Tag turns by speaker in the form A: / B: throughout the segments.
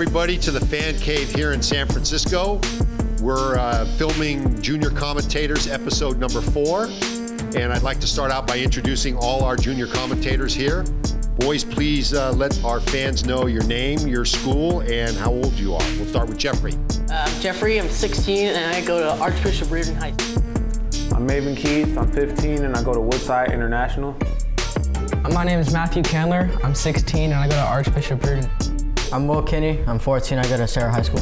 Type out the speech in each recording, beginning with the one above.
A: everybody, to the Fan Cave here in San Francisco. We're filming Junior Commentators episode number 4. And I'd like to start out by introducing all our junior commentators here. Boys, please let our fans know your name, your school, and how old you are. We'll start with Jeffrey.
B: I'm Jeffrey, I'm 16, and I go to Archbishop Reardon High School.
C: I'm Maven Keith, I'm 15, and I go to Woodside International.
D: My name is Matthew Candler, I'm 16, and I go to Archbishop Reardon.
E: I'm Will Kinney, I'm 14, I go to Sarah High School.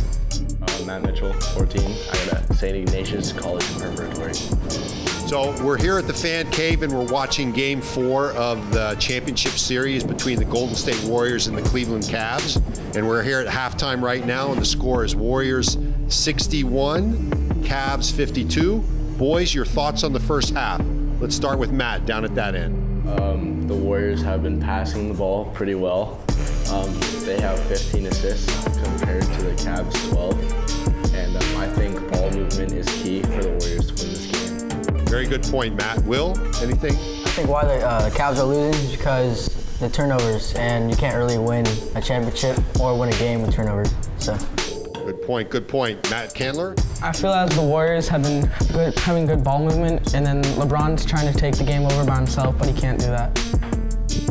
F: Matt Mitchell, 14, I go to St. Ignatius College Preparatory.
A: So we're here at the Fan Cave and we're watching Game 4 of the championship series between the Golden State Warriors and the Cleveland Cavs. And we're here at halftime right now, and the score is Warriors 61, Cavs 52. Boys, your thoughts on the first half? Let's start with Matt down at that end.
F: The Warriors have been passing the ball pretty well. They have 15 assists compared to the Cavs 12. And I think ball movement is key for the Warriors to win this game.
A: Very good point, Matt. Will, anything?
E: I think why the Cavs are losing is because the turnovers, and you can't really win a championship or win a game with turnovers. So.
A: Good point, good point. Matt Candler?
D: I feel as the Warriors have been having good ball movement, and then LeBron's trying to take the game over by himself, but he can't do that.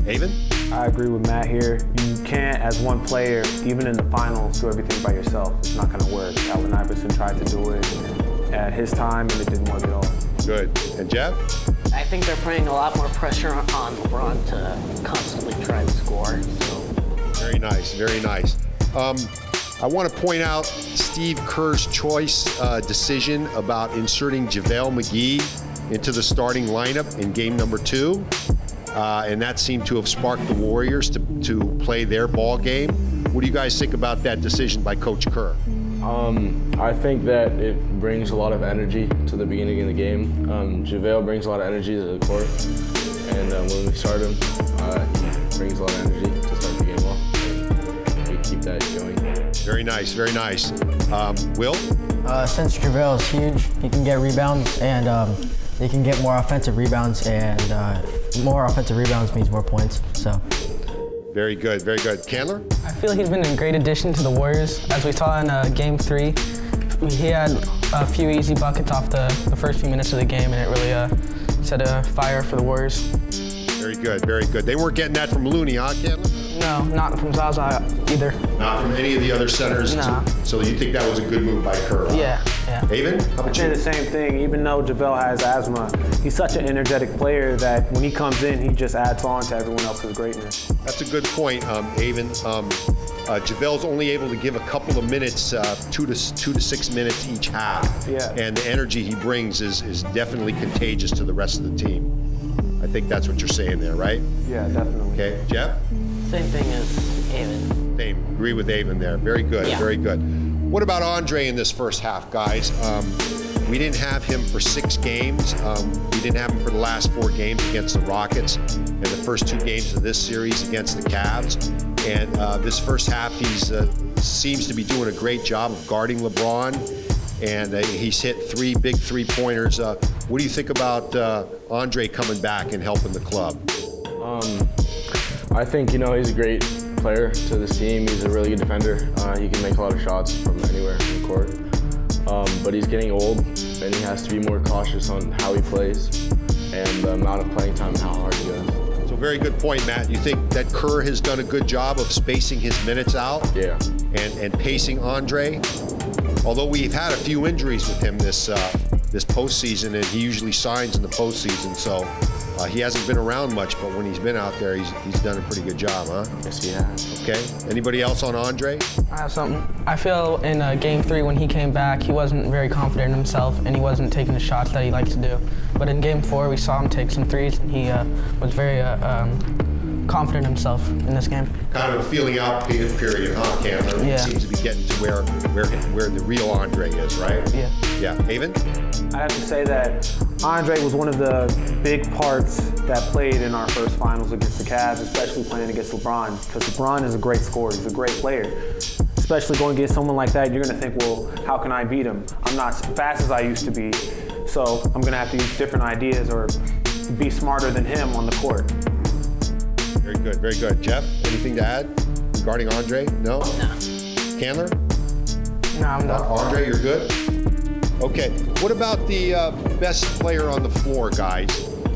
A: Haven?
C: I agree with Matt here. You can't, as one player, even in the finals, do everything by yourself. It's not going to work. Allen Iverson tried to do it at his time, and it didn't work at all. Good.
A: And Jeff?
B: I think they're putting a lot more pressure on LeBron to constantly try to score. So.
A: Very nice, very nice. I want to point out Steve Kerr's choice decision about inserting JaVale McGee into the starting lineup in game number 2. And that seemed to have sparked the Warriors to play their ball game. What do you guys think about that decision by Coach Kerr?
F: I think that it brings a lot of energy to the beginning of the game. JaVale brings a lot of energy to the court. And when we start him, he brings a lot of energy to start the game off. And we keep that going.
A: Very nice, very nice. Will?
E: Since JaVale is huge, he can get rebounds, and he can get more offensive rebounds, and more offensive rebounds means more points. So.
A: Very good, very good. Candler?
D: I feel he's been a great addition to the Warriors. As we saw in Game 3, he had a few easy buckets off the first few minutes of the game, and it really set a fire for the Warriors.
A: Very good, very good. They weren't getting that from Looney, huh, Candler?
D: No, not from Zaza either.
A: Not from any of the other centers?
D: No.
A: So you think that was a good move by Kerr? Huh?
D: Yeah.
A: Haven? How about
C: I'd say
A: you?
C: the same thing. Even though JaVale has asthma, he's such an energetic player that when he comes in, he just adds on to everyone else's greatness.
A: That's a good point, Haven. JaVale's only able to give a couple of minutes, 2 to 6 minutes each half.
C: Yeah.
A: And the energy he brings is definitely contagious to the rest of the team. I think that's what you're saying there, right?
C: Yeah, definitely.
A: Okay, Jeff?
B: Same thing as Haven.
A: Same. Agree with Haven there. Very good,
B: Yeah.
A: very good. What about Andre in this first half, guys? We didn't have him for 6 games. We didn't have him for the last 4 games against the Rockets and the first 2 games of this series against the Cavs. And this first half, he's seems to be doing a great job of guarding LeBron. And he's hit 3 big 3-pointers. What do you think about Andre coming back and helping the club?
F: I think, he's a great player to this team. He's a really good defender. He can make a lot of shots from anywhere in the court. But he's getting old, and he has to be more cautious on how he plays and the amount of playing time and how hard he goes.
A: So very good point, Matt. You think that Kerr has done a good job of spacing his minutes out?
F: Yeah.
A: And pacing Andre? Although we've had a few injuries with him this postseason, and he usually signs in the postseason, so he hasn't been around much, but when he's been out there, he's done a pretty good job, huh?
F: Yes, he has.
A: Okay. Anybody else on Andre?
D: I have something. I feel in Game 3 when he came back, he wasn't very confident in himself, and he wasn't taking the shots that he likes to do. But in Game 4, we saw him take some threes, and he was very confident in himself in this game.
A: Kind of a feeling out period, huh, Candler?
D: Yeah.
A: He seems to be getting to where the real Andre is, right?
D: Yeah.
A: Yeah. Haven?
C: I have to say that Andre was one of the big parts that played in our first finals against the Cavs, especially playing against LeBron, because LeBron is a great scorer. He's a great player. Especially going against someone like that, you're going to think, well, how can I beat him? I'm not as fast as I used to be, so I'm going to have to use different ideas or be smarter than him on the court.
A: Very good, very good. Jeff, anything to add regarding Andre? No?
B: No.
A: Candler?
D: No, I'm done.
A: Andre, you're good? Okay. What about the best player on the floor, guys?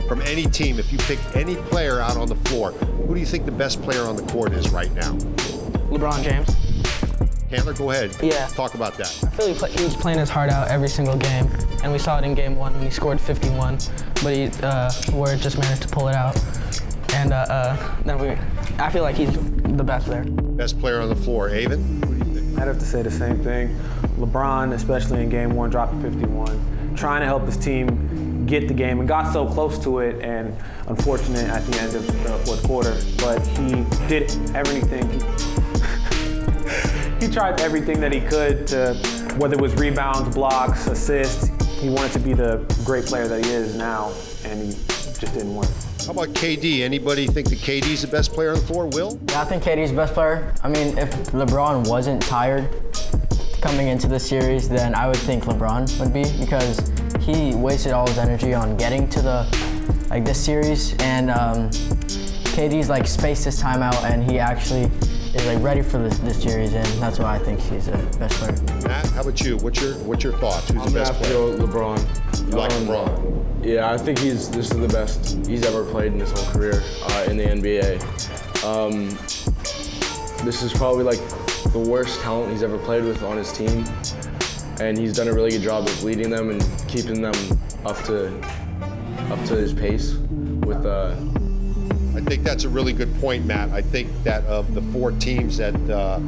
A: From any team, if you pick any player out on the floor, who do you think the best player on the court is right now?
D: LeBron James.
A: Candler, go ahead.
D: Yeah.
A: Talk about that.
D: I feel he was playing his heart out every single game, and we saw it in game 1 when he scored 51, but Warriors just managed to pull it out. And I feel like he's the best there.
A: Best player on the floor. Avon, who do you think?
C: I'd have to say the same thing. LeBron, especially in game 1, dropped 51, trying to help his team get the game and got so close to it, and unfortunate at the end of the fourth quarter. But he did everything. He tried everything that he could to, whether it was rebounds, blocks, assists. He wanted to be the great player that he is now, and he just didn't win.
A: How about KD? Anybody think that KD's the best player on the floor? Will?
E: Yeah, I think KD's the best player. I mean, if LeBron wasn't tired coming into the series, then I would think LeBron would be, because he wasted all his energy on getting to this series, and KD's spaced his time out, and he actually is ready for this series, and that's why I think he's the best player.
A: Matt, how about you? What's your thoughts? Who's the best player?
F: LeBron.
A: You like LeBron?
F: Yeah, I think this is the best he's ever played in his whole career in the NBA. This is probably the worst talent he's ever played with on his team, and he's done a really good job of leading them and keeping them up to his pace with
A: I think that's a really good point, Matt. I think that of the 4 teams that the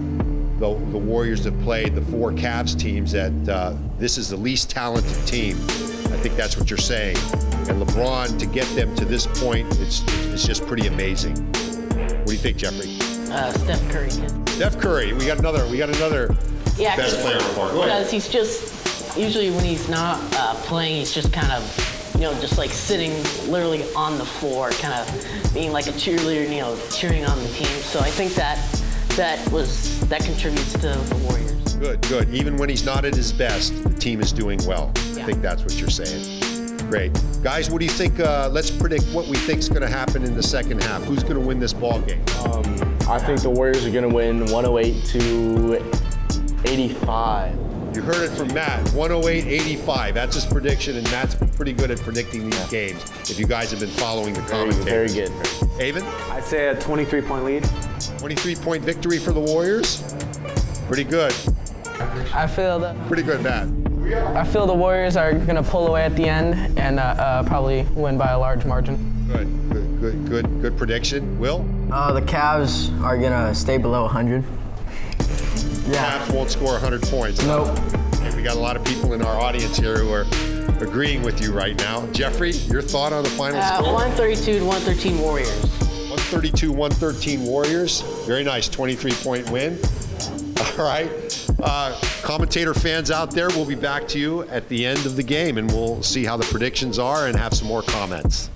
A: Warriors have played, the 4 Cavs teams, that this is the least talented team. I think that's what you're saying. And LeBron, to get them to this point, it's just pretty amazing. What do you think, Jeffrey?
B: Steph Curry.
A: Steph Curry. We got another
B: Yeah,
A: best player on the floor. Go ahead.
B: because he's just, usually when he's not playing, he's just kind of, just sitting literally on the floor, kind of being like a cheerleader, cheering on the team. So I think that contributes to the Warriors.
A: Good. Even when he's not at his best, the team is doing well.
B: Yeah.
A: I think that's what you're saying. Great. Guys, what do you think? Let's predict what we think is going to happen in the second half. Who's going to win this ball game?
F: I think the Warriors are going to win 108-85.
A: You heard it from Matt, 108-85. That's his prediction, and Matt's pretty good at predicting these games, if you guys have been following the commentators.
F: Very good.
A: Avon,
C: I'd say a 23-point lead.
A: 23-point victory for the Warriors. Pretty good. Pretty good, Matt.
D: I feel the Warriors are going to pull away at the end and probably win by a large margin.
A: Good prediction. Will?
E: The Cavs are going to stay below 100. Yeah.
A: Cavs won't score 100 points.
E: Nope.
A: And we got a lot of people in our audience here who are agreeing with you right now. Jeffrey, your thought on the final score?
B: 132-113 Warriors.
A: 132-113 Warriors. Very nice, 23-point win. All right. Commentator fans out there, we'll be back to you at the end of the game, and we'll see how the predictions are and have some more comments.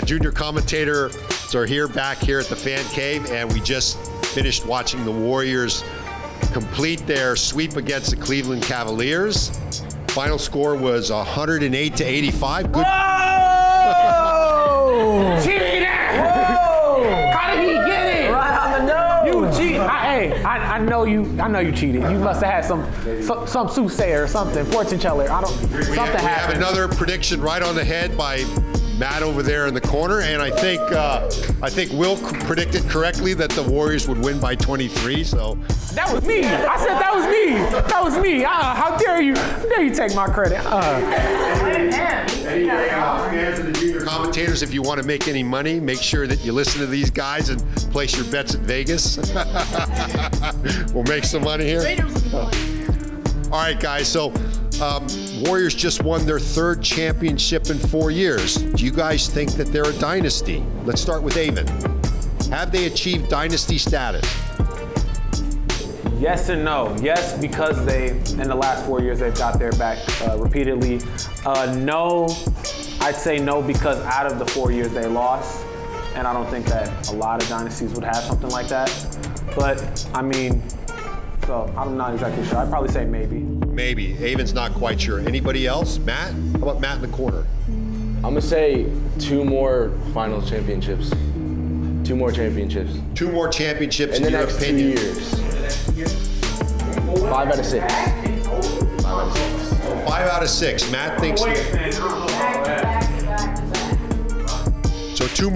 A: Junior commentators are back here at the Fan Cave, and we just finished watching the Warriors complete their sweep against the Cleveland Cavaliers. Final score was 108-85. Good.
C: Whoa! Cheater! Whoa! How did he get it?
E: Right on the nose.
C: You cheat. I know you cheated. You must have had some soothsayer or something, fortune teller.
A: We
C: Something
A: have
C: happened.
A: another prediction right on the head by Matt over there in the corner, and I think Will predicted correctly that the Warriors would win by 23. So
C: That was me. I said that was me. That was me. How dare you? How dare you take my credit?
A: fans of the junior commentators, if you want to make any money, make sure that you listen to these guys and place your bets at Vegas. We'll make some money here. All right, guys. So Warriors just won their 3rd championship in 4 years. Do you guys think that they're a dynasty? Let's start with Avon. Have they achieved dynasty status?
C: Yes and no. Yes, because in the last 4 years, they've got their back repeatedly. No, I'd say no because out of the 4 years they lost, and I don't think that a lot of dynasties would have something like that. But, I mean, so I'm not exactly sure. I'd probably say maybe.
A: Maybe. Avon's not quite sure. Anybody else? Matt? How about Matt in the corner?
F: I'm gonna say 2 more final championships. 2 more championships.
A: 2 more championships
F: In
A: in
F: the
A: your
F: next 2
A: opinion.
F: years. 5 out of 6. 5 out of 6.
A: 5 out of 6. Matt thinks. So 2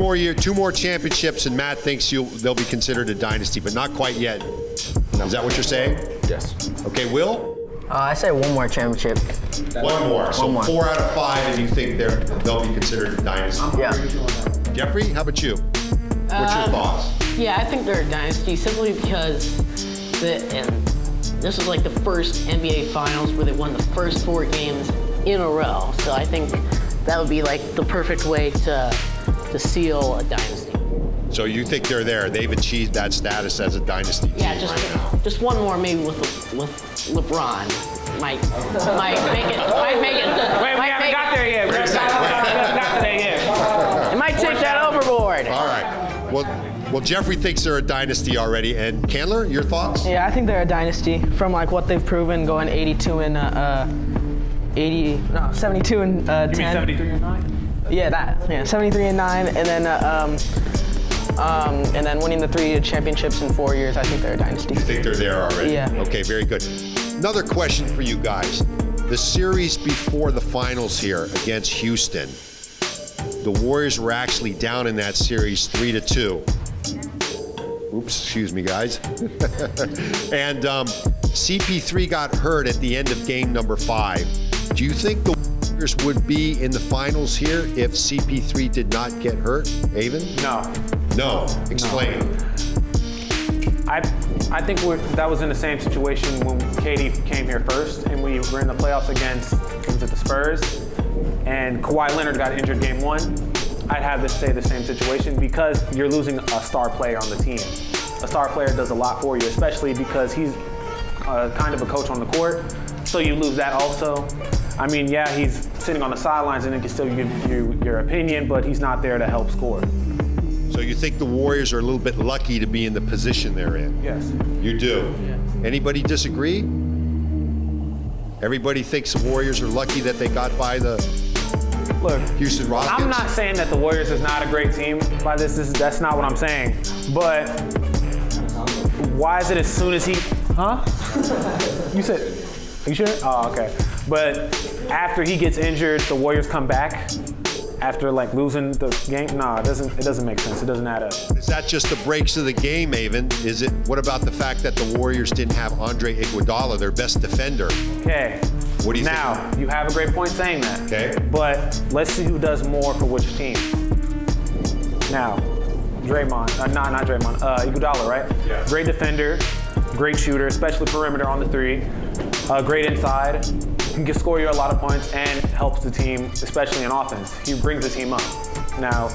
A: more championships, and Matt thinks they'll be considered a dynasty, but not quite yet. Is that what you're saying?
F: Yes.
A: Okay, Will?
E: I say 1 more championship.
A: 1 more. So
E: 1 more.
A: 4 out of 5, and you think they'll be considered a dynasty.
E: Yeah.
A: Jeffrey, how about you? What's your thoughts?
B: Yeah, I think they're a dynasty simply because this is like the first NBA Finals where they won the first 4 games in a row. So I think that would be like the perfect way to seal a dynasty.
A: So you think they're there? They've achieved that status as a dynasty team
B: Yeah,
A: right now.
B: just 1 more maybe with LeBron. Might make it.
C: Wait, we haven't got there yet. We haven't got there yet.
B: It might take that overboard.
A: All right. Well, Jeffrey thinks they're a dynasty already. And Candler, your thoughts?
D: Yeah, I think they're a dynasty from like what they've proven, going 82 and 72 and 10.
C: You mean 73 and 9?
D: Yeah, that. Yeah, 73 and 9, and then winning the 3 championships in 4 years. I think they're a dynasty.
A: You think they're there already?
D: Yeah.
A: Okay, very good. Another question for you guys. The series before the finals here against Houston, the Warriors were actually down in that series 3-2. Oops, excuse me, guys. And CP3 got hurt at the end of game number 5. Do you think the Warriors would be in the finals here if CP3 did not get hurt, Avon?
C: No.
A: No. Explain.
C: I think that was in the same situation when KD came here first, and we were in the playoffs against the Spurs, and Kawhi Leonard got injured game 1. I'd have to say the same situation because you're losing a star player on the team. A star player does a lot for you, especially because he's kind of a coach on the court, so you lose that also. I mean, yeah, he's sitting on the sidelines and he can still give you your opinion, but he's not there to help score.
A: So you think the Warriors are a little bit lucky to be in the position they're in?
C: Yes.
A: You do? Yeah. Anybody disagree? Everybody thinks the Warriors are lucky that they got by the Houston Rockets?
C: I'm not saying that the Warriors is not a great team by that's not what I'm saying. But why is it as soon as he, You said, are you sure? Oh, okay. But after he gets injured, the Warriors come back after like losing the game? No, it doesn't make sense. It doesn't add up.
A: Is that just the breaks of the game, Avon? What about the fact that the Warriors didn't have Andre Iguodala, their best defender?
C: Okay.
A: What do you
C: now,
A: think?
C: you have a great point saying that.
A: Okay.
C: But let's see who does more for which team. Now, Iguodala, right? Yeah. Great defender, great shooter, especially perimeter on the 3. Great inside. Can score you a lot of points and helps the team, especially in offense. He brings the team up. Now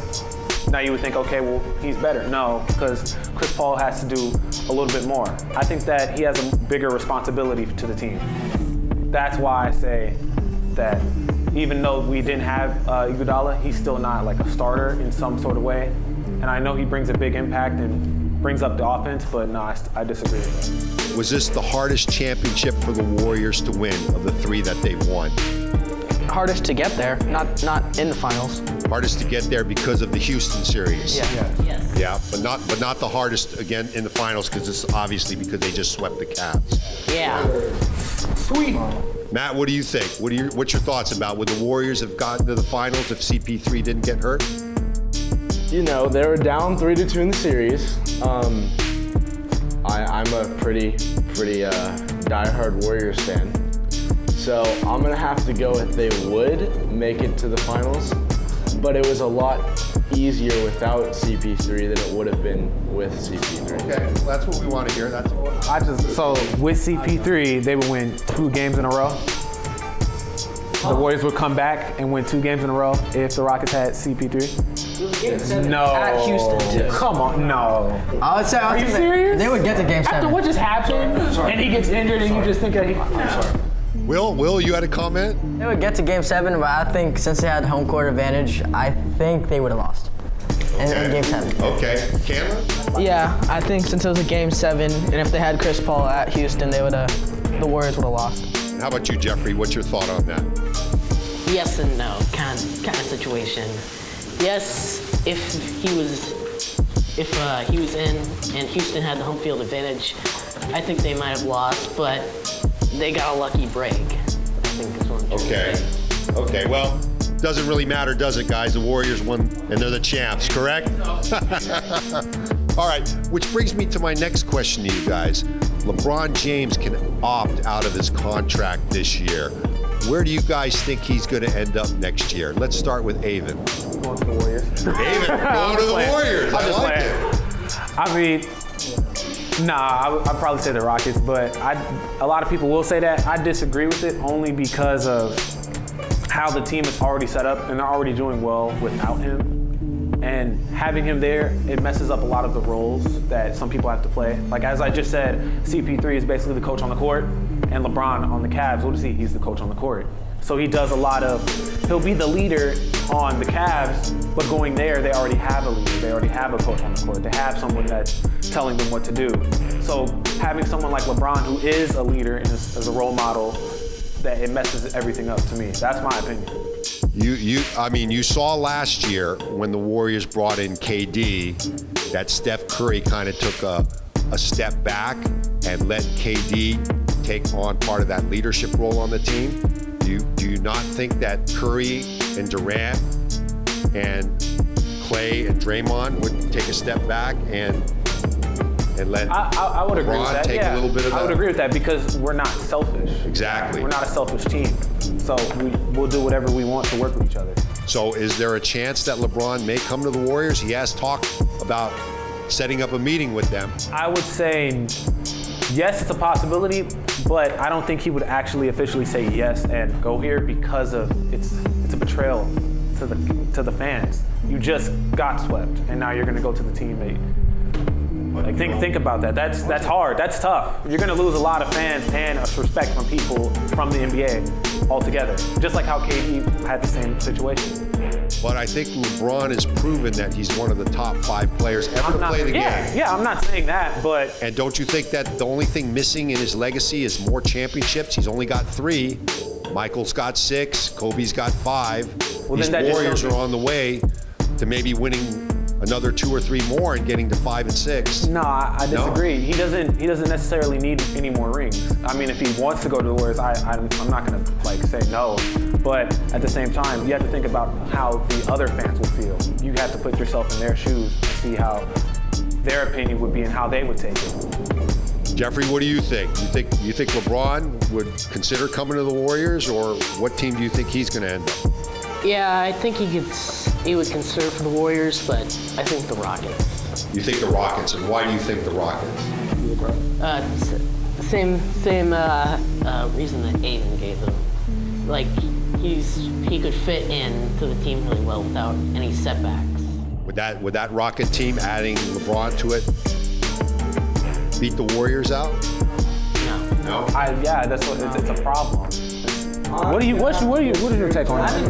C: you would think, okay, well, he's better. No, because Chris Paul has to do a little bit more. I think that he has a bigger responsibility to the team. That's why I say that even though we didn't have Iguodala, he's still not like a starter in some sort of way. And I know he brings a big impact, and brings up the offense, but no, I disagree with that.
A: Was this the hardest championship for the Warriors to win of the 3 that they've won?
D: Hardest to get there, not in the finals.
A: Hardest to get there because of the Houston series.
D: Yeah.
B: Yes.
A: Yeah, but not the hardest again in the finals because it's obviously because they just swept the Cavs.
B: Yeah.
C: Sweet.
A: Matt, what do you think? What's your thoughts about would the Warriors have gotten to the finals if CP3 didn't get hurt?
F: You know, they were down 3-2 in the series. I'm a pretty diehard Warriors fan. So I'm gonna have to go if they would make it to the finals, but it was a lot easier without CP3 than it would have been with CP3.
A: Okay, well, that's what we want to hear.
C: So with CP3, they would win 2 games in a row. The Warriors would come back and win 2 games in a row if the Rockets had CP3. No.
D: At Houston, too.
C: Come on, no.
E: I would say,
C: Are you serious?
E: They would get to game 7.
C: After what just happened, and he gets injured, and you just think that he. I'm sorry.
A: Will, you had a comment?
E: They would get to game 7, but I think since they had home court advantage, I think they would have lost in game 7.
A: Okay, Chandler?
D: Yeah, I think since it was a game 7, and if they had Chris Paul at Houston, the Warriors would have lost.
A: How about you, Jeffrey? What's your thought on that?
B: Yes and no kind of situation. Yes, if he was in and Houston had the home field advantage, I think they might have lost, but they got a lucky break. I think is what I'm trying to say.
A: Okay, well, doesn't really matter, does it, guys? The Warriors won, and they're the champs, correct? All right, which brings me to my next question to you guys. LeBron James can opt out of his contract this year. Where do you guys think he's going to end up next year? Let's start with Avon.
C: Going to the Warriors.
A: Avon, going to the Warriors. I like it.
C: I mean, I'd probably say the Rockets, but a lot of people will say that. I disagree with it only because of how the team is already set up, and they're already doing well without him. And having him there, it messes up a lot of the roles that some people have to play. Like as I just said, CP3 is basically the coach on the court, and LeBron on the Cavs, what is he? He's the coach on the court. So he does a lot of, he'll be the leader on the Cavs, but going there, they already have a leader. They already have a coach on the court. They have someone that's telling them what to do. So having someone like LeBron, who is a leader and is a role model, that it messes everything up to me. That's my opinion.
A: You saw last year when the Warriors brought in KD that Steph Curry kind of took a step back and let KD take on part of that leadership role on the team. Do you not think that Curry and Durant and Clay and Draymond would take a step back and let
C: I would agree with
A: LeBron
C: that.
A: take a little bit of that?
C: I would agree with that because we're not selfish.
A: Exactly.
C: We're not a selfish team. So we'll do whatever we want to work with each other.
A: So is there a chance that LeBron may come to the Warriors? He has talked about setting up a meeting with them.
C: I would say yes, it's a possibility, but I don't think he would actually officially say yes and go here because of it's a betrayal to the fans. You just got swept, and now you're going to go to the teammate. Like think about that. That's hard. That's tough. You're going to lose a lot of fans and respect from people from the NBA altogether. Just like how KD had the same situation.
A: But I think LeBron has proven that he's one of the top 5 players ever to play the game.
C: Yeah, I'm not saying that, but...
A: And don't you think that the only thing missing in his legacy is more championships? He's only got 3. Michael's got 6. Kobe's got 5.
C: Well,
A: These
C: then that
A: Warriors
C: just
A: are on the way to maybe winning another 2 or 3 more and getting to 5 and 6.
C: No, I disagree. He doesn't necessarily need any more rings. I mean, if he wants to go to the Warriors, I'm not gonna say no. But at the same time, you have to think about how the other fans will feel. You have to put yourself in their shoes and see how their opinion would be and how they would take it.
A: Jeffrey, what do you think? You think LeBron would consider coming to the Warriors, or what team do you think he's going to end up?
B: Yeah, I think he would consider for the Warriors, but I think the Rockets.
A: You think the Rockets, and why do you think the Rockets?
B: Same reason that Aiden gave him. Like he could fit into the team really well without any setbacks.
A: Would that Rocket team, adding LeBron to it, beat the Warriors out?
B: No.
C: Yeah, that's what it's a problem. What is your take on that?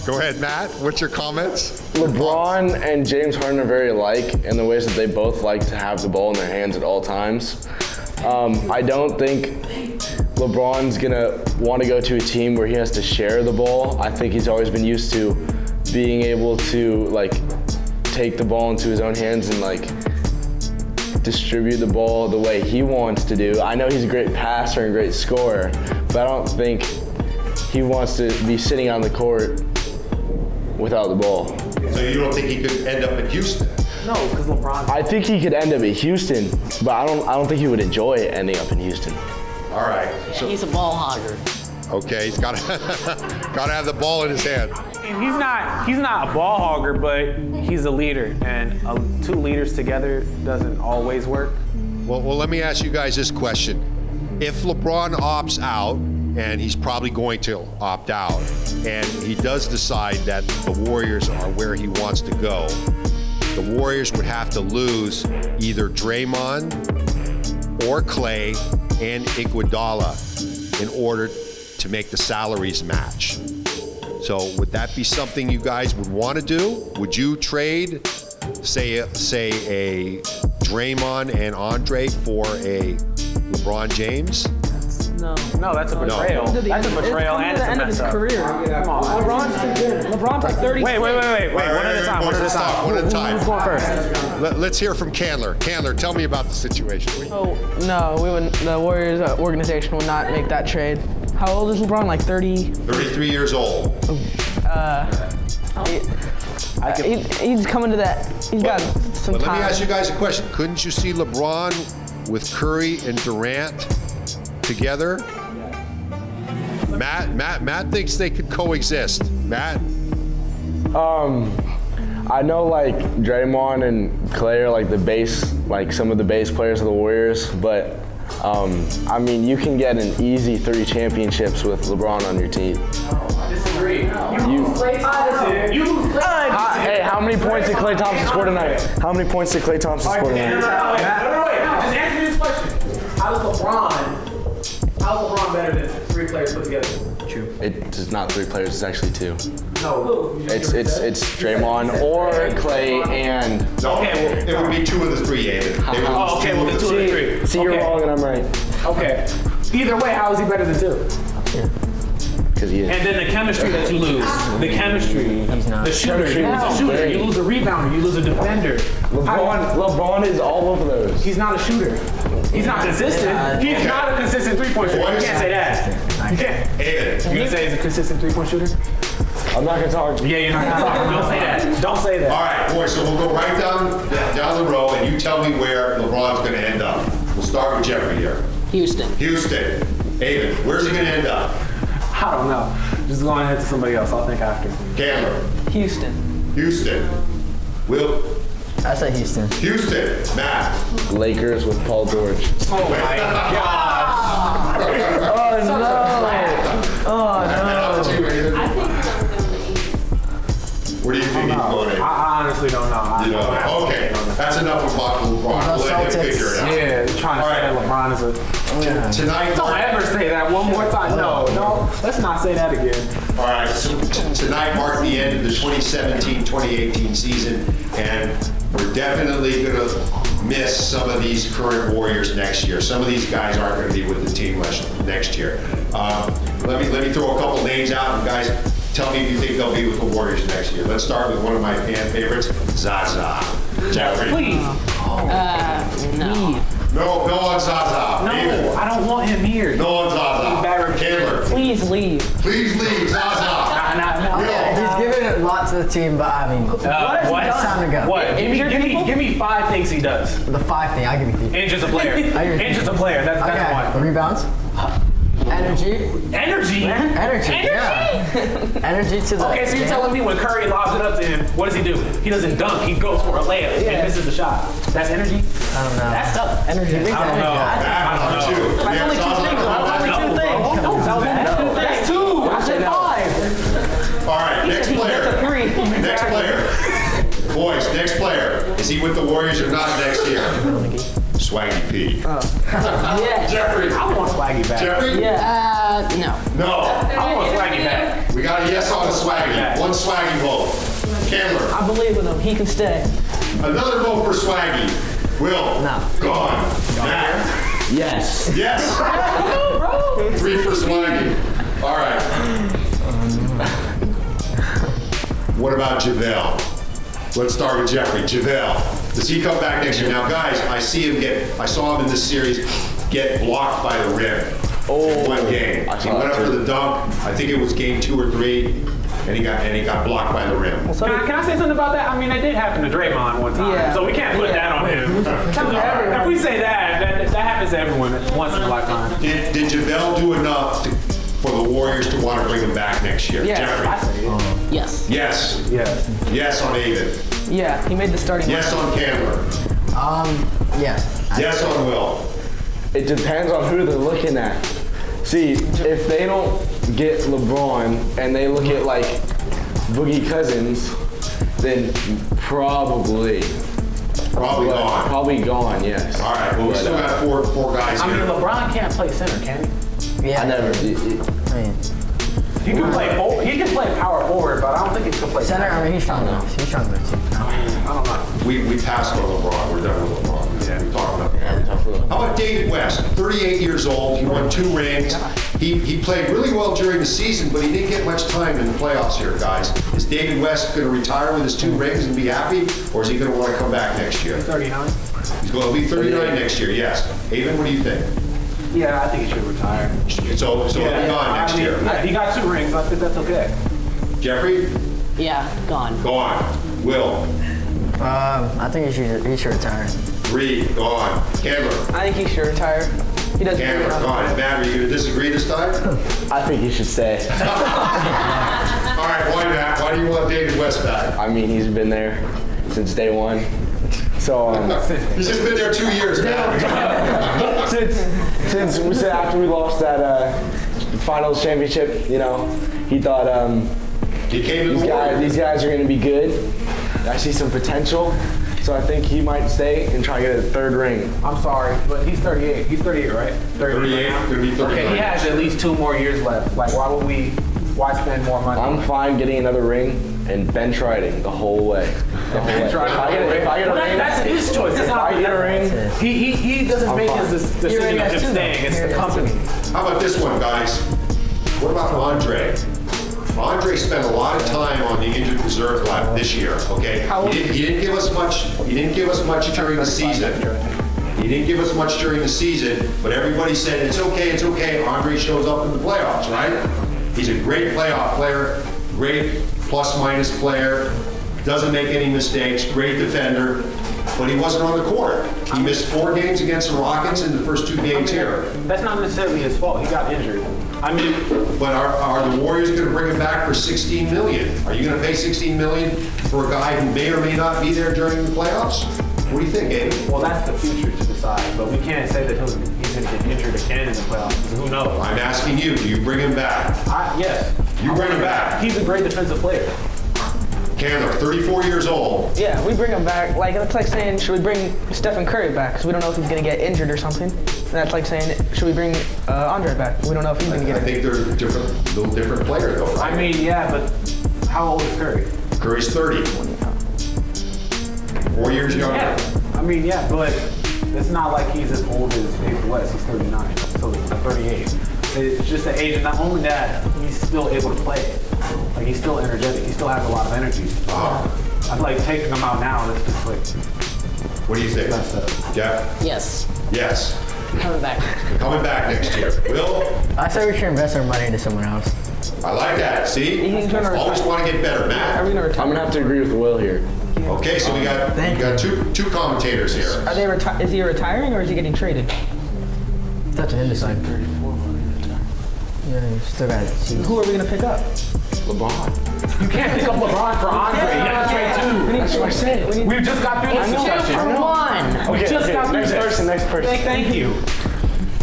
A: Go ahead, Matt. What's your comments?
F: LeBron and James Harden are very alike in the ways that they both like to have the ball in their hands at all times. I don't think LeBron's gonna want to go to a team where he has to share the ball. I think he's always been used to being able to like take the ball into his own hands and like distribute the ball the way he wants to do. I know he's a great passer and great scorer, but I don't think he wants to be sitting on the court without the ball.
A: So you don't think he could end up in Houston?
C: No, because LeBron.
F: I think he could end up at Houston, but I don't think he would enjoy ending up in Houston.
A: All right. So,
B: He's a ball hogger.
A: okay, he's got to have the ball in his hand.
C: And he's not a ball hogger, but he's a leader, and two leaders together doesn't always work.
A: Well, let me ask you guys this question. If LeBron opts out, and he's probably going to opt out, and he does decide that the Warriors are where he wants to go, the Warriors would have to lose either Draymond or Clay and Iguodala in order to make the salaries match. So would that be something you guys would want to do? Would you trade, say a Draymond and Andre for a LeBron James?
C: No, that's a betrayal.
D: No.
C: That's a betrayal
D: It's
C: and
D: the
C: it's a
D: end of his
C: mess up.
D: career.
C: Come on.
D: LeBron's like 30.
C: Wait. One at a time.
A: Boys, let's talk one at a time.
C: Who's going first?
A: Let's hear from Candler. Candler, tell me about the situation.
D: Oh no, we wouldn't. The Warriors organization would not make that trade. How old is LeBron? Like 30.
A: 33 years old.
D: He's coming to that. He's got some
A: But let
D: time.
A: me ask you guys a question. Couldn't you see LeBron with Curry and Durant together? Matt thinks they could coexist. Matt?
F: I know like Draymond and Clay are like some of the base players of the Warriors, but I mean, you can get an easy 3 championships with LeBron on your team.
C: Disagree. You lose Klay Thompson.
F: Hey, how many points did Klay Thompson score tonight? How many points did Klay Thompson score tonight?
C: Wait. Just answer this question. How's LeBron better than 3 players put together?
F: It's not 3 players, it's actually 2.
C: No.
F: It's Draymond or Clay and.
A: No, it would be 2 of the 3, Aiden.
C: Oh, okay, well then 2 of the 3.
F: See, you're wrong and I'm right.
C: Okay. Either way, how is he better than 2?
F: Because he is.
C: And then the chemistry that you lose. The chemistry.
E: He's not.
C: The shooter. You lose a shooter. You lose a rebounder. You lose a defender.
F: LeBron is all of those.
C: He's not a shooter. He's not consistent. He's not a consistent 3-point shooter. You can't say that. You can't.
A: Aiden.
C: You gonna say he's a consistent 3-point shooter?
F: I'm not gonna talk.
C: Yeah, you're not gonna talk. Don't say that. Don't say that.
A: All right, boys, so we'll go right down the row, and you tell me where LeBron's going to end up. We'll start with Jeffrey here.
B: Houston.
A: Aiden, where's he going to end up?
C: I don't know. Just go ahead to somebody else. I'll think after.
A: Candler.
D: Houston.
A: Will.
E: I say Houston.
A: Matt.
F: Lakers with Paul George.
C: Oh my God.
B: I think I'm going to East.
A: Where do you think he's going in?
C: I honestly don't know.
A: Okay, that's enough about LeBron. We'll let him figure it out.
C: Yeah, you're trying to say that LeBron is a.
A: Tonight,
C: Don't ever say that one more time. No, let's not say that again.
A: all right, so tonight marked the end of the 2017-2018 season, and we're definitely going to miss some of these current Warriors next year. Some of these guys aren't going to be with the team next year. Let me throw a couple names out, and guys, tell me if you think they'll be with the Warriors next year. Let's start with one of my fan favorites, Zaza. Jeffrey.
C: Please.
B: No.
A: No on Zaza.
C: No,
A: David.
C: I don't want him here.
A: No on Zaza. Candler.
D: Please leave.
A: Please leave Zaza.
E: He's given a lot to the team, but I mean,
C: What?
E: it's time to go.
C: What? Give me 5 things he does.
E: The 5 thing, I'll give you 3.
C: And just a player. And just a player. That's
E: Okay,
C: one.
E: rebounds. Energy.
C: Energy.
E: Yeah. Energy to the.
C: Okay, so you're telling me when Curry lobs it up to him, what does he do? He doesn't dunk. He goes for a layup and misses the shot. That's energy?
E: I don't know.
C: That's tough.
E: Energy.
C: I don't know.
A: Matt, number 2.
D: That's only 2 things.
C: That's 2. I said 5.
A: All right, next player. Next player. Boys, next player. Is he with the Warriors or not next year? Swaggy P.
B: Yeah.
A: Jeffrey.
C: I want Swaggy back.
A: Jeffrey?
B: No.
A: No.
C: I want Swaggy back.
A: We got a yes on the Swaggy. 1 Swaggy vote. Chandler.
D: I believe in him. He can stay.
A: Another vote for Swaggy. Will.
B: No.
A: Gone. Matt.
F: Yes.
A: Yes.
D: Bro.
A: 3 for Swaggy. All right. What about JaVale? Let's start with Jeffrey. JaVale. Does he come back next year? Now, guys, I saw him in this series get blocked by the rim. In one game. He went up for the dunk. I think it was game 2 or 3, and he got blocked by the rim.
C: Can I say something about that? I mean, it did happen to Draymond one time,
D: Yeah.
C: so we can't put that on him. If we say that happens to everyone once in a lifetime.
A: Did JaVale do enough for the Warriors to want to bring him back next year?
D: Yes.
A: Jeffrey?
C: I say it.
B: Yes.
A: Yes.
C: Yes.
A: Yes on Aiden.
D: Yeah, he made the starting.
A: Yes on Candler.
E: Yes.
A: Yes on Will.
F: It depends on who they're looking at. See, if they don't get LeBron and they look at like Boogie Cousins, then probably
A: Gone.
F: Probably gone, yes.
A: All right. Well, we still got four guys
C: I mean,
A: here.
C: LeBron can't play center, can he?
E: Yeah.
F: I never.
E: I mean,
C: He can play forward. He can play power forward, but I don't think he can play
E: center. I mean, he's strong enough. He's strong enough too.
C: I don't know.
A: We passed on LeBron. We're done with LeBron.
C: Yeah.
A: We talked about that. How about David West? 38 years old. He won 2 rings. He played really well during the season, but he didn't get much time in the playoffs here, guys. Is David West going to retire with his 2 rings and be happy, or is he going to want to come back next year?
C: 39.
A: He's going to be 39 next year. Yes. Avon, what do you think?
C: Yeah, I think he should retire.
A: So he'll be gone next year.
C: Yeah, he got 2 rings. I think that's okay.
A: Jeffrey?
B: Yeah, gone.
A: Gone. Will?
E: I think he should retire.
A: 3, gone. Candler?
D: I think he should retire. He doesn't.
A: Candler, gone. And Matt, are you going to disagree this time?
F: I think he should stay.
A: All right, why Matt? Why do you want David West back?
F: I mean, he's been there since day 1. So
A: He's just been there 2 years, Matt.
F: since we said after we lost that finals championship, you know, he thought
A: He came to the Warriors.
F: these guys are going to be good. I see some potential. So I think he might stay and try to get a 3rd ring.
C: I'm sorry, but he's 38. He's 38, right?
A: 38,
C: now?
A: gonna be 39.
C: Okay, he has at least 2 more years left. Like, why spend more money?
F: I'm fine getting another ring and bench riding the whole way. The whole way. If I get a ring,
C: That's his choice. It's not
F: I get a ring,
C: He doesn't
F: I'm
C: make
F: fine.
C: his decision of him staying. It's the company.
A: How about this one, guys? What about Andre? Andre spent a lot of time on the injured reserve lap this year. Okay, he didn't give us much. He didn't give us much during the season. He didn't give us much during the season, but everybody said it's okay. It's okay. Andre shows up in the playoffs, right? He's a great playoff player, great plus-minus player. Doesn't make any mistakes. Great defender. But he wasn't on the court. He missed 4 games against the Rockets in the first 2 games here.
C: That's not necessarily his fault. He got injured. I mean,
A: But are the Warriors going to bring him back for $16 million? Are you going to pay $16 million for a guy who may or may not be there during the playoffs? What do you think, Abe?
C: well, that's the future to decide. But we can't say that he's going to get injured again in the playoffs. 'Cause who knows?
A: I'm asking you, do you bring him back?
C: Yes.
A: You bring him back.
C: He's a great defensive player.
A: Candler, 34 years old.
D: Yeah, we bring him back. Like, that's like saying, should we bring Stephen Curry back? Because we don't know if he's going to get injured or something. And that's like saying, should we bring Andre back? We don't know if he's going to get
A: I
D: injured.
A: think they're a little different player, though, right?
C: I mean, yeah, but how old is Curry?
A: Curry's 30. 4 years younger.
C: Yeah. I mean, yeah, but it's not like he's as old as David West. He's 39, so 38. It's just the age, and not only that, he's still able to play. Like, he's still energetic. He still has a lot of energy. I'd like taking him out now. It's just like,
A: What do you think?
C: That's it.
A: Jeff?
B: Yes.
A: Yes.
B: Coming back.
A: Coming back next year. Will?
E: I say we should invest our money into someone else.
A: I like that. See?
D: You can turn our-
A: Always want to get better.
D: Are
A: Matt?
D: we going to
F: I'm
D: retire?
F: gonna have to agree with Will here.
A: Okay, so we got two commentators here.
D: Are they is he retiring or is he getting traded?
E: It's up to him to decide. Yeah, you still got to see.
D: Who are we going to pick up?
F: LeBron.
C: you can't pick up LeBron for Andre. You have to trade 2.
F: That's what I said.
C: We just got through this discussion.
B: For one.
C: We just got through
F: Next
C: this.
F: person, next person.
C: Thank you.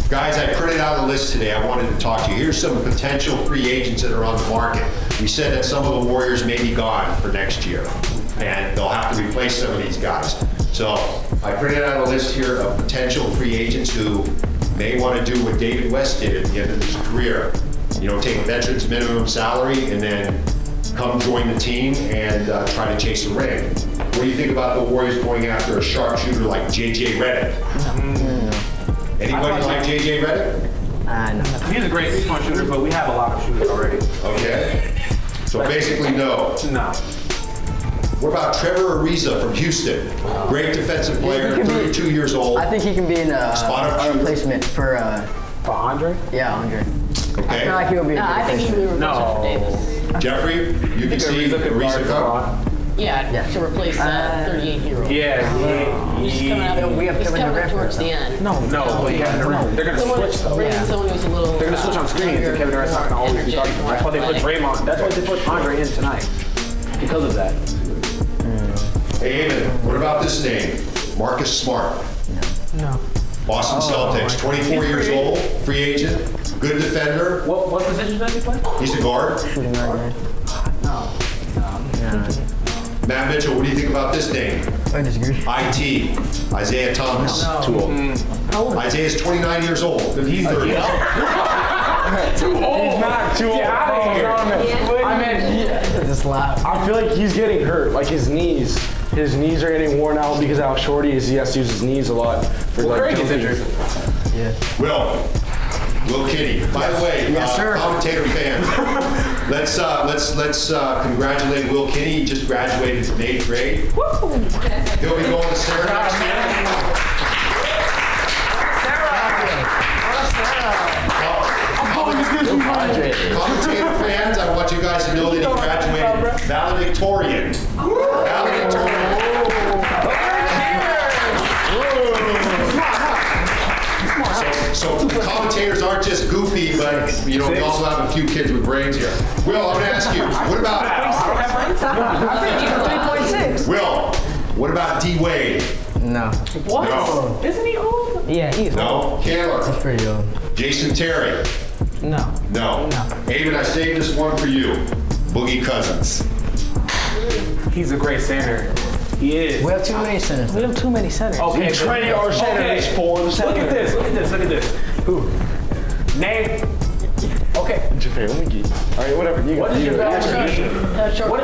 A: Guys, I printed out a list today. I wanted to talk to you. Here's some potential free agents that are on the market. We said that some of the Warriors may be gone for next year, and they'll have to replace some of these guys. So I printed out a list here of potential free agents who may want to do what David West did at the end of his career. You know, take a veteran's minimum salary and then come join the team and try to chase a ring. What do you think about the Warriors going after a sharpshooter like JJ Redick? Anybody like JJ Redick?
C: No. He's a great three-point shooter, but we have a lot of shooters already.
A: Okay. So basically, no.
C: No.
A: What about Trevor Ariza from Houston? Great defensive player, 32 years old.
E: I think he can be in a replacement for
C: Andre?
E: Yeah, Andre.
A: Okay.
E: I feel like he would be a
B: No,
E: good
B: I think he
E: replacement.
B: would replace for Davis.
A: Jeffrey, you can see Ariza come?
B: Yeah, to replace that 38-year-old.
C: Yeah.
B: He's coming out.
E: We have
B: He's
E: Kevin
B: coming
E: Durant
B: up towards
E: for
B: the
E: it,
B: end.
C: No, but Kevin Durant. They're going to switch, though.
B: Someone who's a little.
C: They're going to switch on screens, and Kevin Durant's not going to always be starting. That's why they put Draymond. That's why they put Andre in tonight. Because of that.
A: Hey, Eamon, what about this name? Marcus Smart.
D: No.
A: Boston Celtics, 24 years old, free agent, good defender.
C: What position does he play?
A: He's a guard.
E: Shooting guard,
A: Matt Mitchell, what do you think about this name?
E: I disagree.
A: IT, Isaiah Thomas.
F: Too old.
A: Isaiah's 29 years old. He's 30.
F: Too old. He's not too old.
C: Get out of here.
F: I mean,
E: Just laugh.
F: I feel like he's getting hurt, like his knees. His knees are getting worn out because of how short he is. He has to use his knees a lot for
C: Curry gets
F: jumping.
C: injured.
E: Yeah.
A: Will Kinney. By the way,
E: Yes, sir.
A: commentator fans, let's congratulate Will Kinney. He just graduated from 8th grade. He'll be going to Sarah next year. Commentator fans, I want you guys to know that he graduated valedictorian. Valedictorian. So commentators aren't just goofy, but we also have a few kids with brains here. Will, I'm going to ask you, what about
E: 3.6.
A: Will? What about D Wade?
E: No.
B: What?
A: No.
C: Isn't he old?
D: Yeah, he's
A: No. Candler?
E: Pretty old.
A: Jason Terry?
D: no.
A: No. David, I saved this one for you. Boogie Cousins.
C: He's a great center. He is.
E: We have too many centers.
D: We have too many centers.
C: Okay,
F: We train our centers for the
C: Look
F: center.
C: at this. Look at this. Look at this. Who? Name. Okay.
F: Japan, let me get. All right, whatever. You
C: What
F: got
C: is your
F: it.
C: best What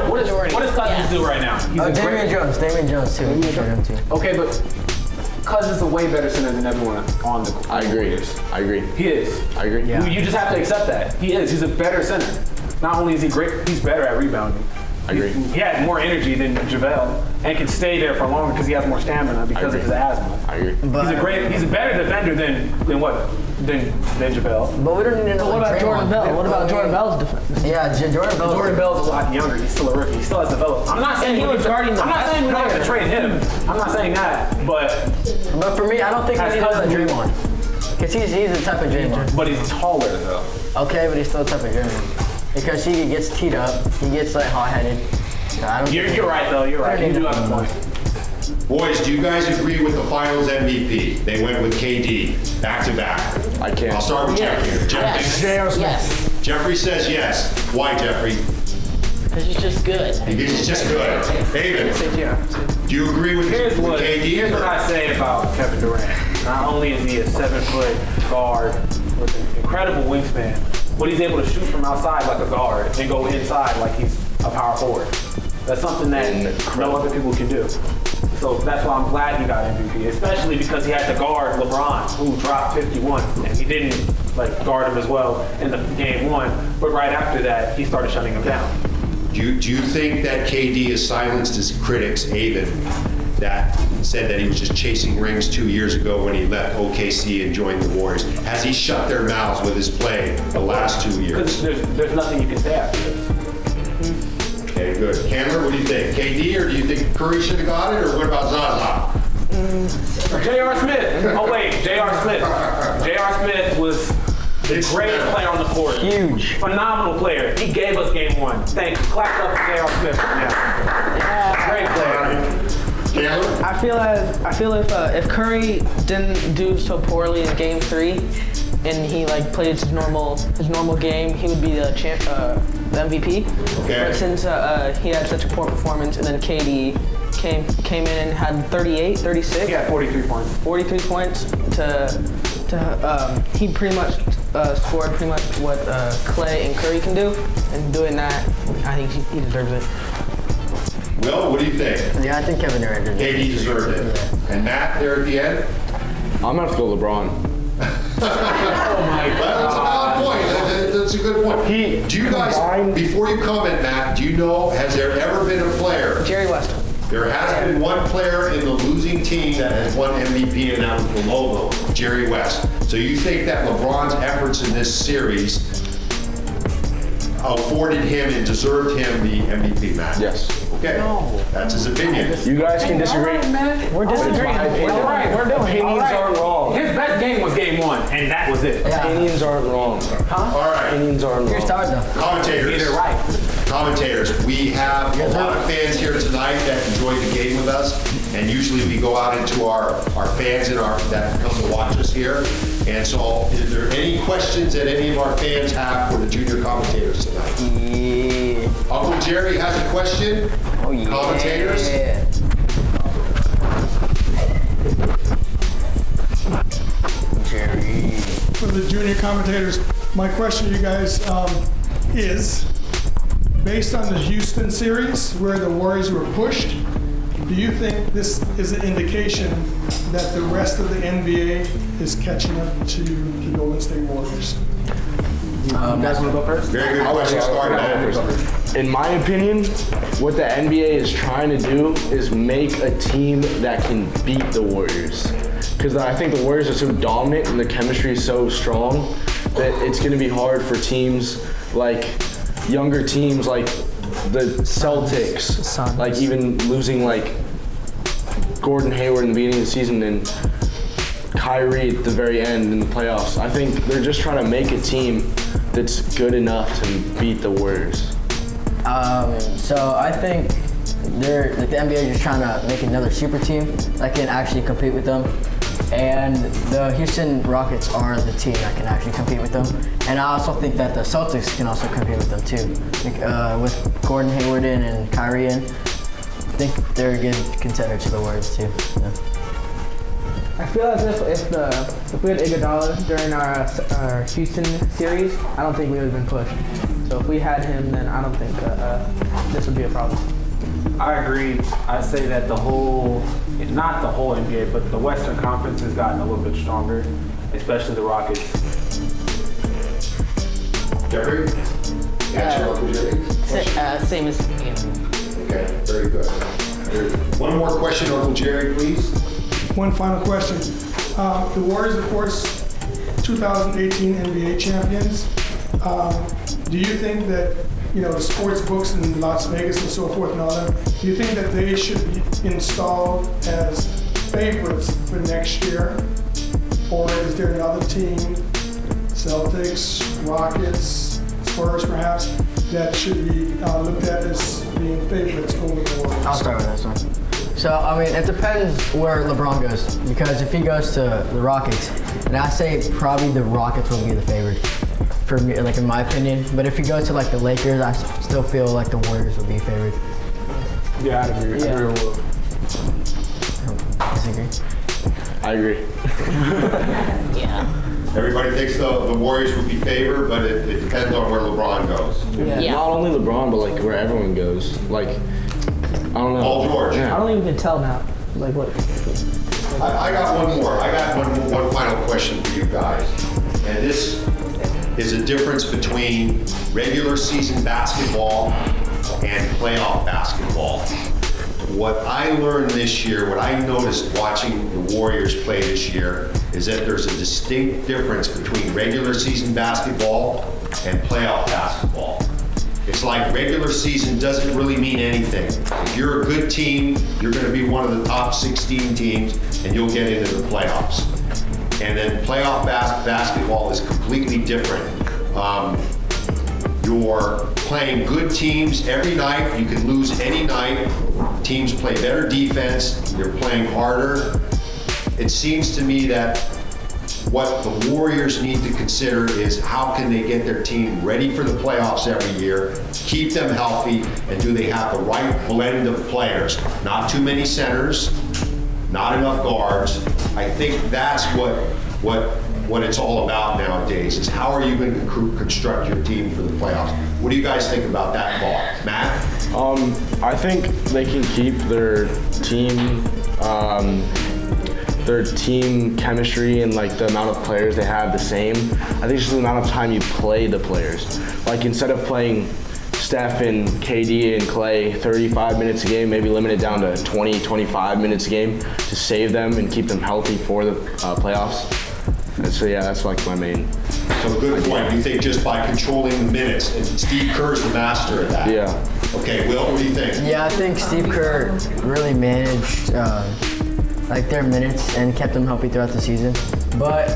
C: does Cousins do right now? He's a
E: Damian Jones. Damian Jones, too. We can trade him, too.
C: Okay, but Cousins is a way better center than everyone on the
F: I agree.
C: Warriors.
F: I agree.
C: He is.
F: I agree.
E: Yeah.
C: You just have to accept that. He is. He's a better center. Not only is he great, he's better at rebounding.
F: I agree.
C: He had more energy than JaVale and can stay there for longer because he has more stamina because of his asthma.
F: I agree.
C: He's a better defender than JaVale.
E: But we don't need to know
D: What about Jordan Bell? What about Jordan Bell's defense?
E: Yeah, Jordan Bell.
C: Jordan Bell's a lot younger. He's still a rookie. He still has developed. I'm not saying
D: he was guarding the
C: I'm not
D: best
C: saying we don't have to
D: player.
C: trade him. I'm not saying that, but
E: But for me, I don't think
C: Has
E: we need another
C: Cousins-
E: Draymond. Because he's the type of Draymond.
C: he's taller though.
E: Okay, but he's still the type of Draymond. Because he gets teed up. He gets like hot-headed. So I don't
C: You're right though. You're right. You do have a point.
A: Boys, do you guys agree with the Finals MVP? They went with KD back to back.
F: I can't.
A: I'll start with Jeff here.
B: Yes.
A: Jeff, Jeffrey says yes. Why, Jeffrey?
B: Because he's just good.
A: He's just good. David, do you agree with
C: Here's what
A: KD?
C: I say about Kevin Durant. Not only is he a 7-foot guard with an incredible wingspan, but he's able to shoot from outside like a guard and go inside like he's a power forward. That's something that no other people can do. So that's why I'm glad he got MVP, especially because he had to guard LeBron, who dropped 51, and he didn't guard him as well in the game one. But right after that, he started shutting him down.
A: Do you think that KD has silenced his critics, Avon, that said that he was just chasing rings 2 years ago when he left OKC and joined the Warriors? Has he shut their mouths with his play the last 2 years?
C: Because there's nothing you can say after this.
A: Okay, good. Candler, what do you think? KD, or do you think Curry should have got it, or what about Zaza?
C: J.R. Smith. Oh wait, J.R. Smith. J.R. Smith was the greatest player on the court.
E: Huge.
C: Phenomenal player. He gave us game one. Thanks. Clap up for J.R. Smith. Yeah. Great player.
A: Candler?
D: I feel if Curry didn't do so poorly in Game 3, and he played his normal game, he would be the MVP.
A: Okay.
D: But since he had such a poor performance, and then KD came in and had 38, 36,
C: He got 43 points.
D: 43 points he pretty much scored pretty much what Clay and Curry can do, and doing that, I think he deserves it.
A: Will, what do you think?
E: Yeah, I think Kevin Durant deserved it.
A: KD deserved it.
E: Yeah.
A: And Matt, there at the end?
F: I'm gonna have to go LeBron.
A: That's a valid point. That's a good point. Do you guys, before you comment, Matt, do you know, has there ever been a player?
D: Jerry West.
A: There has been one player in the losing team that has won MVP, and that was the logo, Jerry West. So you think that LeBron's efforts in this series afforded him and deserved him the MVP match?
F: Yes.
A: Okay, that's his opinion.
F: You guys can disagree.
D: We're disagreeing.
C: All right, we're doing it.
F: Opinions aren't wrong.
C: His best game was game 1, and that was it.
F: Opinions aren't wrong.
A: All right,
F: Opinions aren't
E: Here's
F: wrong.
E: Todd though.
A: commentators.
C: Either right.
A: Commentators, we have a lot of fans here tonight that enjoy the game with us, and usually we go out into our fans and that come to watch us here. And so, is there any questions that any of our fans have for the junior commentators tonight?
E: Yeah.
A: Uncle Jerry has a question.
E: Oh yeah.
A: Commentators?
E: Jerry.
G: For the junior commentators, my question to you guys is, based on the Houston series where the Warriors were pushed, do you think this is an indication that the rest of the NBA is catching up to the Golden State Warriors?
C: You guys want to go first?
A: Very good question. Start out.
F: In my opinion, what the NBA is trying to do is make a team that can beat the Warriors. Because I think the Warriors are so dominant and the chemistry is so strong that it's going to be hard for teams like younger teams like the Celtics, like even losing like Gordon Hayward in the beginning of the season and Kyrie at the very end in the playoffs. I think they're just trying to make a team that's good enough to beat the Warriors.
E: So I think the NBA is just trying to make another super team that can actually compete with them. And the Houston Rockets are the team that can actually compete with them. And I also think that the Celtics can also compete with them too. With Gordon Hayward in and Kyrie in, I think they're a good contender to the Warriors too. Yeah.
D: I feel as if we had Iguodala during our Houston series, I don't think we would have been pushed. So if we had him, then I don't think this would be a problem.
C: I agree. I say that not the whole NBA, but the Western Conference has gotten a little bit stronger, especially the Rockets.
A: Jeffrey? Answer, Uncle Jerry?
B: Same as Ian.
A: Okay, very good. One more question, Uncle Jerry, please.
G: One final question. The Warriors, of course, 2018 NBA champions. Do you think that, the sports books in Las Vegas and so forth and all that, do you think that they should be installed as favorites for next year? Or is there another team, Celtics, Rockets, Spurs perhaps, that should be looked at as being favorites over the Warriors?
E: I'll start with this one. So, I mean, it depends where LeBron goes. Because if he goes to the Rockets, and I say probably the Rockets will be the favorite for me, like in my opinion. But if he goes to like the Lakers, I still feel like the Warriors will be favored.
C: Yeah, I agree.
E: Yeah.
C: I agree with
E: Disagree?
F: I agree.
B: Yeah.
A: Everybody thinks the Warriors would be favored, but it depends on where LeBron goes.
B: Yeah.
F: Not only LeBron, but like where everyone goes. Like, I don't know.
A: Paul George.
D: I
F: Yeah.
D: don't even tell now. Like what?
A: I got one more. I got one final question for you guys. And this is a difference between regular season basketball and playoff basketball. What I learned this year, what I noticed watching the Warriors play this year, is that there's a distinct difference between regular season basketball and playoff basketball. It's like regular season doesn't really mean anything. If you're a good team, you're going to be one of the top 16 teams and you'll get into the playoffs. And then playoff basketball is completely different. You're playing good teams every night. You can lose any night. Teams play better defense. You're playing harder. It seems to me that what the Warriors need to consider is how can they get their team ready for the playoffs every year, keep them healthy, and do they have the right blend of players? Not too many centers, not enough guards. I think that's what what it's all about nowadays is how are you going to construct your team for the playoffs? What do you guys think about that call? Matt?
F: I think they can keep their team chemistry and like the amount of players they have the same. I think it's just the amount of time you play the players. Like instead of playing Steph and KD and Clay 35 minutes a game, maybe limit it down to 20, 25 minutes a game to save them and keep them healthy for the playoffs. And so yeah, that's like my main.
A: So good point. You think just by controlling the minutes, and Steve Kerr's the master of that.
F: Yeah.
A: Okay, Will, what do you think?
E: Yeah, I think Steve Kerr really managed like their minutes and kept them healthy throughout the season. But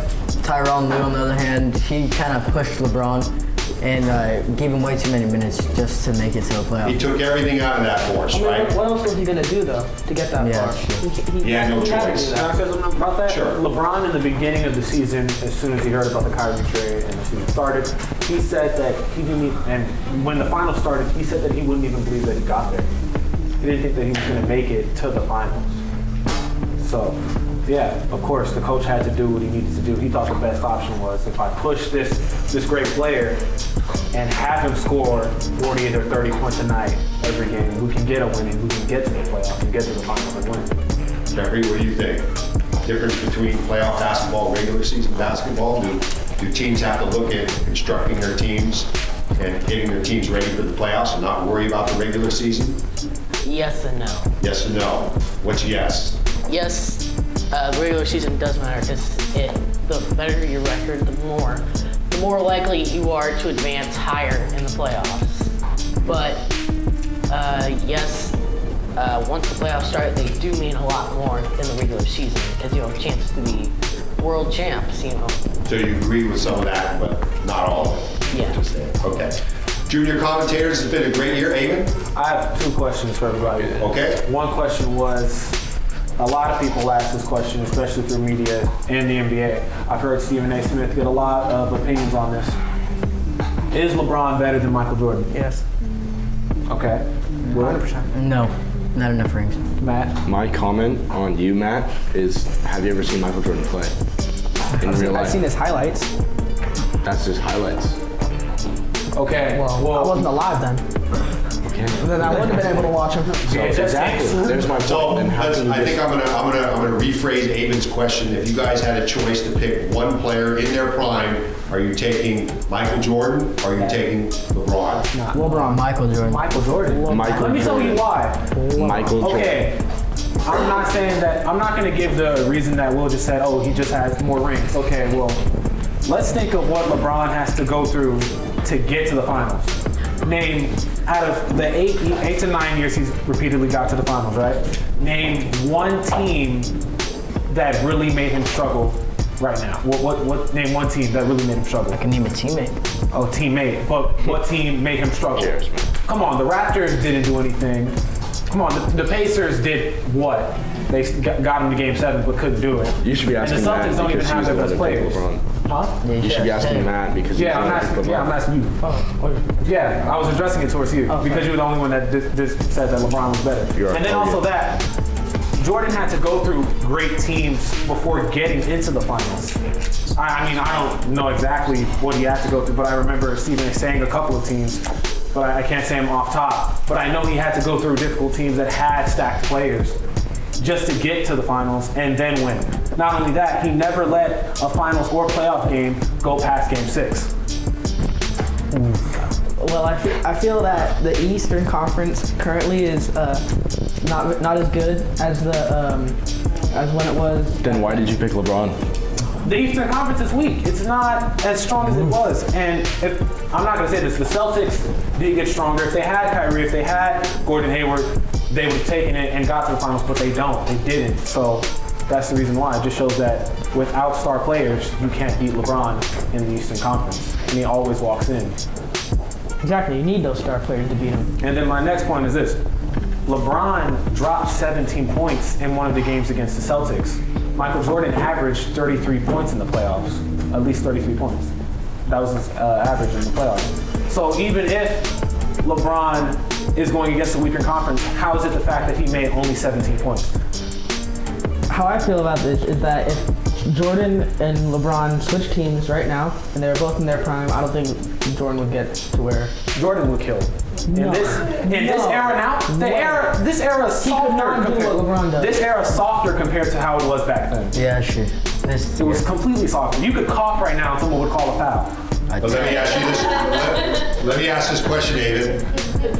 E: Tyronn Lue, on the other hand, he kind of pushed LeBron and gave him way too many minutes just to make it to the playoffs.
A: He took everything out of that force, right?
D: What else was he gonna do though to get that
E: Yeah,
D: far?
A: He had no
D: he had to
A: choice.
D: do
C: Can I
D: that.
C: say something about that?
A: Sure.
C: LeBron in the beginning of the season, as soon as he heard about the Kyrie trade and the season started, he said that he didn't even, and when the finals started, he said that he wouldn't even believe that he got there. He didn't think that he was going to make it to the finals. So, yeah, of course, the coach had to do what he needed to do. He thought the best option was if I push this great player and have him score 40 or 30 points a night every game, we can get a win and we can get to the playoffs and get to the finals and win.
A: Jeffrey, what do you think? Difference between playoff basketball and regular season basketball? Do teams have to look at constructing their teams and getting their teams ready for the playoffs and not worry about the regular season?
B: Yes and no.
A: Yes and no. What's yes?
B: Yes, the regular season does matter because the better your record, the more likely you are to advance higher in the playoffs. But yes, once the playoffs start, they do mean a lot more in the regular season because you have a chance to be world champs, you know.
A: So you agree with some of that, but not all of it?
B: Yeah.
A: Okay. Junior commentators, it's been a great year. Eamon?
C: I have two questions for everybody.
A: Okay.
C: One question was, a lot of people ask this question, especially through media and the NBA. I've heard Stephen A. Smith get a lot of opinions on this. Is LeBron better than Michael Jordan?
D: Yes.
C: Okay.
D: 100%.
E: No, not enough rings.
C: Matt?
F: My comment on you, Matt, is have you ever seen Michael Jordan play in real life?
D: I've seen his highlights.
F: That's just highlights.
C: Okay.
D: Well, I wasn't alive then.
F: Okay.
D: Then I wouldn't have been able to watch him.
F: So exactly. There's my
A: So
F: point. And how
A: let's-
F: can you
A: I think
F: just-
A: I'm gonna rephrase Eamon's question. If you guys had a choice to pick one player in their prime, are you taking Michael Jordan or are you taking LeBron?
D: LeBron.
E: Michael Jordan.
C: Michael Jordan.
F: Michael
C: Let me tell you why.
F: Michael Jordan.
C: Okay. I'm not saying that, I'm not going to give the reason that Will just said, oh, he just has more rings. Okay, well, let's think of what LeBron has to go through to get to the finals. Name, out of the eight to 9 years he's repeatedly got to the finals, right? Name one team that really made him struggle right now. Name one team that really made him struggle.
E: I can name a teammate.
C: Oh, teammate. But what team made him struggle?
F: Cheers, man.
C: Come on, the Raptors didn't do anything. Come on, the Pacers did what? They got him to Game 7, but couldn't do it.
F: You should be asking
C: And the Celtics
F: Matt
C: don't even
F: because
C: have
F: he's
C: their
F: the
C: best
F: one that
C: players.
F: picked LeBron.
C: Huh?
F: You should be asking Matt because
C: Yeah, I'm
F: he's
C: asking. Yeah, I'm asking you. Yeah, I was addressing it towards you because you were the only one that just said that LeBron was better.
F: You're
C: And then
F: our
C: also
F: target.
C: that Jordan had to go through great teams before getting into the finals. I mean, I don't know exactly what he had to go through, but I remember Stephen saying a couple of teams, but I can't say them off top. But I know he had to go through difficult teams that had stacked players just to get to the finals and then win. Not only that, he never let a finals or playoff game go past Game 6.
D: Well, I feel that the Eastern Conference currently is not as good as the as when it was.
F: Then why did you pick LeBron?
C: The Eastern Conference is weak. It's not as strong as it was. And I'm not going to say this, the Celtics did get stronger. If they had Kyrie, if they had Gordon Hayward, they would have taken it and got to the finals, but they don't. They didn't. So that's the reason why. It just shows that without star players, you can't beat LeBron in the Eastern Conference. And he always walks in.
D: Exactly, you need those star players to beat him.
C: And then my next point is this. LeBron dropped 17 points in one of the games against the Celtics. Michael Jordan averaged 33 points in the playoffs, at least 33 points. That was his average in the playoffs. So even if LeBron is going against a weaker conference, how is it the fact that he made only 17 points?
D: How I feel about this is that if Jordan and LeBron switched teams right now, and they're both in their prime. I don't think Jordan would get to where
C: Jordan would kill. In this era now, this era is softer
D: not do what LeBron does.
C: This era is softer compared to how it was back then.
E: Yeah, sure.
C: It was completely softer. You could cough right now and someone would call a foul.
A: But let me ask you this. Let me ask this question, David,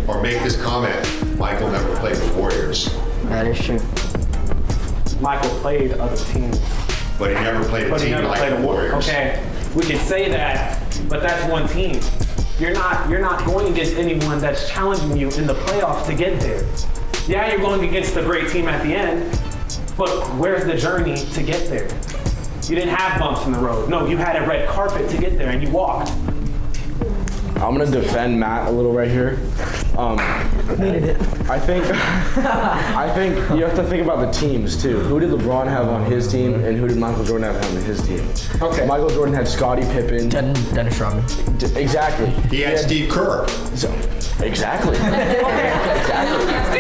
A: or make this comment. Michael never played the Warriors,
E: That is true.
C: Michael played other teams.
A: but he never played a team like the Warriors.
C: Okay, we can say that, but that's one team. You're not going against anyone that's challenging you in the playoffs to get there. Yeah, you're going against the great team at the end, but where's the journey to get there? You didn't have bumps in the road. No, you had a red carpet to get there, and you walked.
F: I'm gonna defend Matt a little right here.
D: Needed it.
F: I think you have to think about the teams too. Who did LeBron have on his team, and who did Michael Jordan have on his team?
C: Okay.
F: Michael Jordan had Scottie Pippen.
E: Dennis Rodman.
F: Exactly.
A: He had Steve Kerr.
F: So, exactly.
C: Steve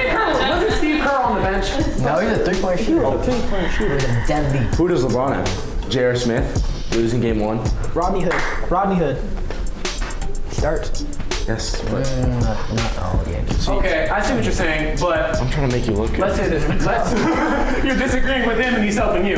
C: Kerr, wasn't Steve Kerr on the bench?
E: No, he's a three-point shooter. Deadly.
F: Who does LeBron have? J.R. Smith, losing game 1.
D: Rodney Hood.
E: Starts.
F: Yes, but
E: Not all games.
C: Okay, I see what you're saying, but
F: I'm trying to make you look good.
C: let's say this. You're disagreeing with him and he's helping you.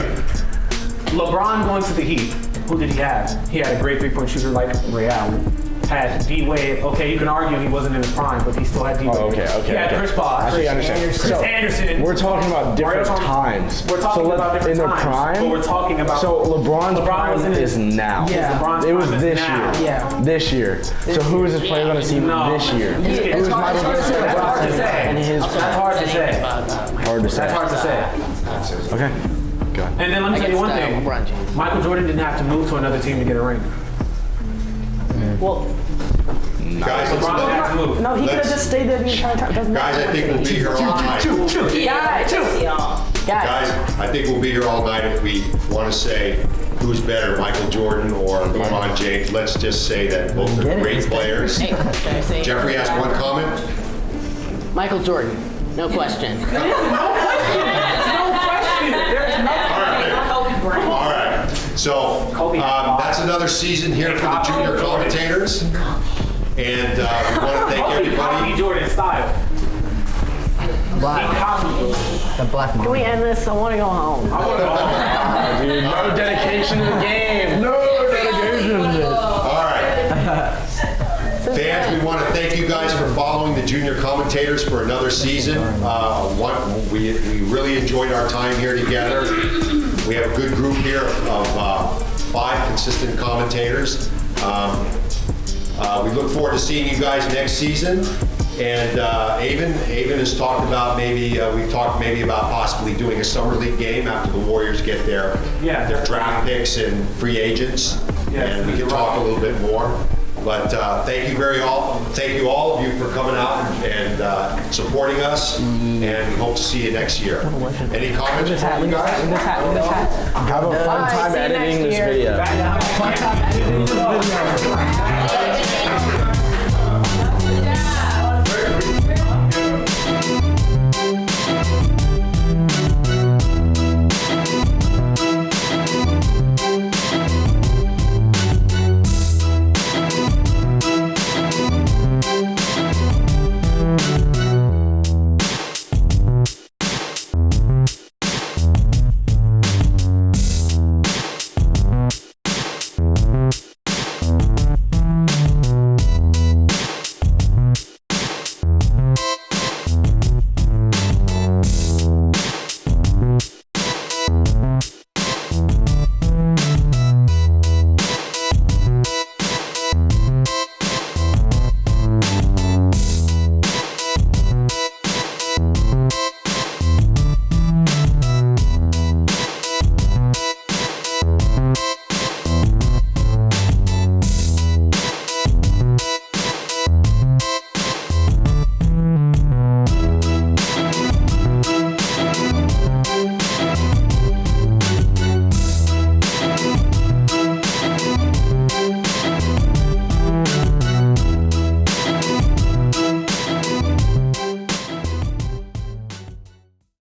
C: LeBron going to the Heat. Who did he have? He had a great three-point shooter like Ray Allen. Had D-Wade. Okay, you can argue he wasn't in his prime, but he still had D-Wade.
F: Oh, okay.
C: He had Chris Bosh.
F: I understand.
C: Chris Anderson.
F: We're talking about different times.
C: We're talking about different
F: in their
C: times,
F: prime.
C: but we're talking about.
F: So LeBron's
C: LeBron
F: prime
C: was in his-
F: is now.
D: Yeah.
C: LeBron's
F: It was
C: prime is
F: this
C: now.
F: year.
D: Yeah.
F: This year. So who is this player going to see
C: No.
F: this year?
C: It's
F: Who's
C: hard
F: Michael
C: to say.
F: Jordan?
C: That's hard to say.
F: And his
C: That's hard to say.
F: hard to say.
C: That's hard to say.
F: Okay. Go ahead.
C: And then let me tell you one thing.
B: LeBron James.
C: Michael Jordan didn't have to move to another team to get a ring.
D: Well,
A: Guys, let's
C: LeBron didn't have to move.
D: no, he could have
A: Let's-
D: just stayed there the entire time. Doesn't
A: Guys,
D: matter.
A: I think we'll be here all night. Guys, I think we'll be here all night if we want to say who's better, Michael Jordan or LeBron James. Let's just say that both are great players.
B: Hey, can I say?
A: Jeffrey has one comment.
B: Michael Jordan, no question.
A: All right. So that's another season here for the junior commentators. And we want to thank everybody.
C: Jordan style.
E: The black
B: Can we end this? I want to go home.
F: Dude, no dedication to the game. No dedication.
A: All right. Fans, we want to thank you guys for following the junior commentators for another season. We really enjoyed our time here together. We have a good group here of 5 consistent commentators. We look forward to seeing you guys next season. And Avon has talked about we've talked about possibly doing a summer league game after the Warriors get their draft picks and free agents. And we can talk a little bit more. But thank you all of you for coming out and supporting us. And we hope to see you next year. Any comments from you guys?
F: Have a fun time editing this video.
B: Bye.